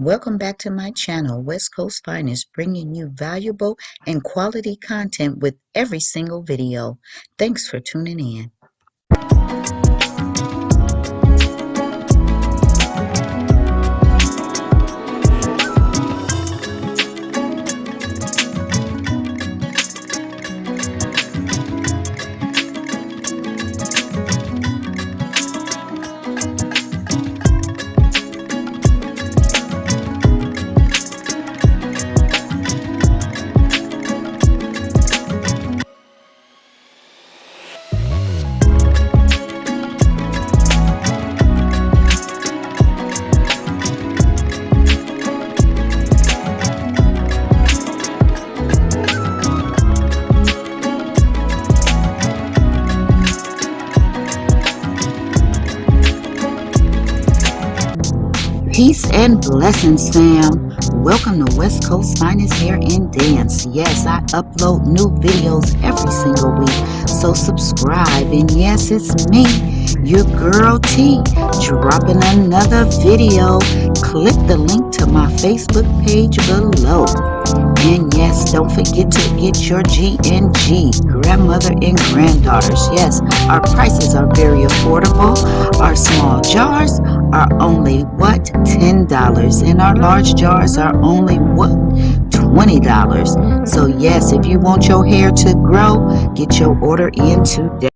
Welcome back to my channel, West Coast Finest, bringing you valuable and quality content with every single video. Thanks for tuning in. Peace and blessings, fam. Welcome to West Coast Finest Hair and Dance. Yes, I upload new videos every single week, so subscribe. And yes, it's me, your girl T, dropping another video. Click the link to my Facebook page below. And yes, don't forget to get your G&G, grandmother and granddaughters. Yes, our prices are very affordable. Our small jars are only what? $10, and our large jars are only what? $20. So yes, if you want your hair to grow, get your order in today.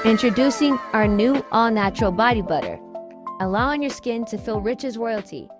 Introducing our new all-natural body butter, allowing your skin to feel rich as royalty.